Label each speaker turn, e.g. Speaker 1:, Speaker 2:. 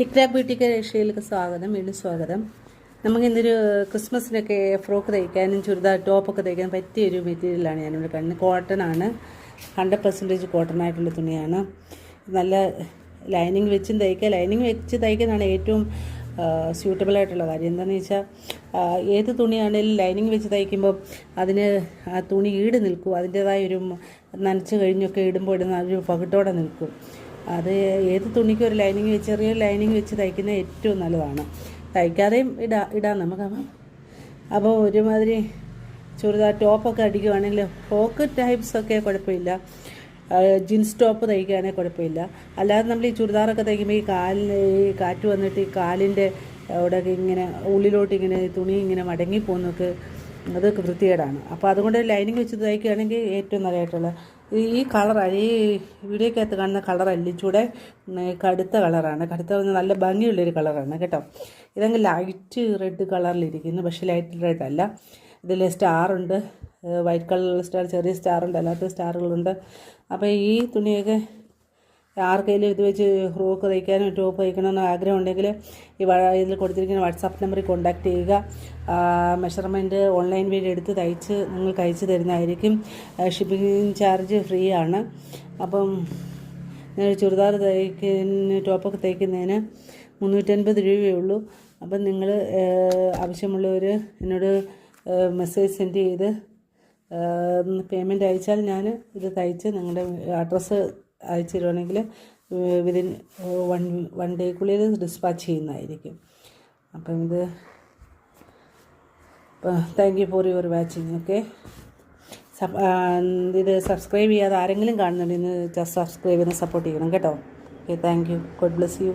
Speaker 1: ടിക് ടാക് ബ്യൂട്ടിക്ക് രക്ഷയിലേക്ക് വീണ്ടും സ്വാഗതം. നമുക്കിന്നൊരു ക്രിസ്മസിനൊക്കെ ഫ്രോക്ക് തയ്ക്കാനും ചുരിദാർ ടോപ്പൊക്കെ തയ്ക്കാനും പറ്റിയൊരു മെറ്റീരിയലാണ് ഞാനിവിടെ കാണുന്നത്. കോട്ടൺ ആണ്, 100% കോട്ടൺ ആയിട്ടുള്ള തുണിയാണ്. നല്ല ലൈനിങ് വെച്ചും തയ്ക്കുക. ലൈനിങ് വെച്ച് തയ്ക്കുന്നതാണ് ഏറ്റവും സ്യൂട്ടബിൾ ആയിട്ടുള്ള കാര്യം. എന്താണെന്ന് വെച്ചാൽ ഏത് തുണിയാണെങ്കിലും ലൈനിങ് വെച്ച് തയ്ക്കുമ്പോൾ അതിന് ആ തുണി ഈട് നിൽക്കും. അതിൻ്റേതായൊരു നനച്ച് കഴിഞ്ഞൊക്കെ ഇടുമ്പോൾ ഇടുന്ന ഒരു പകിട്ടോടെ നിൽക്കും. അത് ഏത് തുണിക്കും ഒരു ലൈനിങ് വെച്ച് ചെറിയ ലൈനിങ് വെച്ച് തയ്ക്കുന്നത് ഏറ്റവും നല്ലതാണ്. തയ്ക്കാതെയും ഇടാം നമുക്ക്. അപ്പോൾ ഒരുമാതിരി ചുരിദാർ ടോപ്പൊക്കെ അടിക്കുവാണെങ്കിൽ ഫ്രോക്ക് ടൈപ്സൊക്കെ കുഴപ്പമില്ല, ജീൻസ് ടോപ്പ് തയ്ക്കുകയാണെങ്കിൽ കുഴപ്പമില്ല. അല്ലാതെ നമ്മൾ ഈ ചുരിദാറൊക്കെ തയ്ക്കുമ്പോൾ ഈ കാറ്റ് വന്നിട്ട് ഈ കാലിൻ്റെ അവിടെയൊക്കെ ഇങ്ങനെ ഉള്ളിലോട്ട് ഇങ്ങനെ തുണി ഇങ്ങനെ മടങ്ങിപ്പോകുന്നൊക്കെ അതൊക്കെ വൃത്തികേടാണ്. അപ്പോൾ അതുകൊണ്ട് ലൈനിങ് വെച്ച് തയ്ക്കുകയാണെങ്കിൽ ഏറ്റവും നല്ലതായിട്ടുള്ള ഈ കളറാണ്. ഈ വീഡിയോക്കകത്ത് കാണുന്ന കളറല്ല, ഇച്ചൂടെ കടുത്ത കളറാണ്. കടുത്ത നല്ല ഭംഗിയുള്ളൊരു കളറാണ് കേട്ടോ. ഇതങ്ങ് ലൈറ്റ് റെഡ് കളറിലിരിക്കുന്നു, പക്ഷേ ലൈറ്റ് റെഡ് അല്ല. ഇതിൽ സ്റ്റാറുണ്ട്, വൈറ്റ് കളറിലുള്ള സ്റ്റാർ, ചെറിയ സ്റ്റാറുണ്ട്, അല്ലാത്ത സ്റ്റാറുകളുണ്ട്. അപ്പോൾ ഈ തുണിയൊക്കെ ആർക്കെങ്കിലും ഇത് വെച്ച് ഫ്രോക്ക് തയ്ക്കാനോ ടോപ്പ് തയ്ക്കണമെന്നോ ആഗ്രഹം ഉണ്ടെങ്കിൽ ഇതിൽ കൊടുത്തിരിക്കുന്ന വാട്സാപ്പ് നമ്പറിൽ കോൺടാക്റ്റ് ചെയ്യുക. മെഷർമെൻറ്റ് ഓൺലൈൻ വഴി എടുത്ത് നിങ്ങൾക്ക് അയച്ചു തരുന്നതായിരിക്കും. ഷിപ്പിംഗ് ചാർജ് ഫ്രീ ആണ്. അപ്പം ചുരിദാർ ടോപ്പൊക്കെ തയ്ക്കുന്നതിന് 350 രൂപയേ ഉള്ളൂ. അപ്പം നിങ്ങൾ ആവശ്യമുള്ളവർ എന്നോട് മെസ്സേജ് സെൻഡ് ചെയ്ത് പേയ്മെൻറ്റ് അയച്ചാൽ ഞാൻ ഇത് തയ്ച്ച് നിങ്ങളുടെ അഡ്രസ്സ് അയച്ചു തരുവാണെങ്കിൽ വിതിൻ വൺ ഡേക്കുള്ളിൽ ഡിസ്പാച്ച് ചെയ്യുന്നതായിരിക്കും. അപ്പം thank you for your watching. Okay, ഇത് സബ്സ്ക്രൈബ് ചെയ്യാതെ ആരെങ്കിലും കാണുന്നുണ്ടെങ്കിൽ സബ്സ്ക്രൈബ് ചെയ്ത് സപ്പോർട്ട് ചെയ്യണം കേട്ടോ. Okay, thank you. God bless you.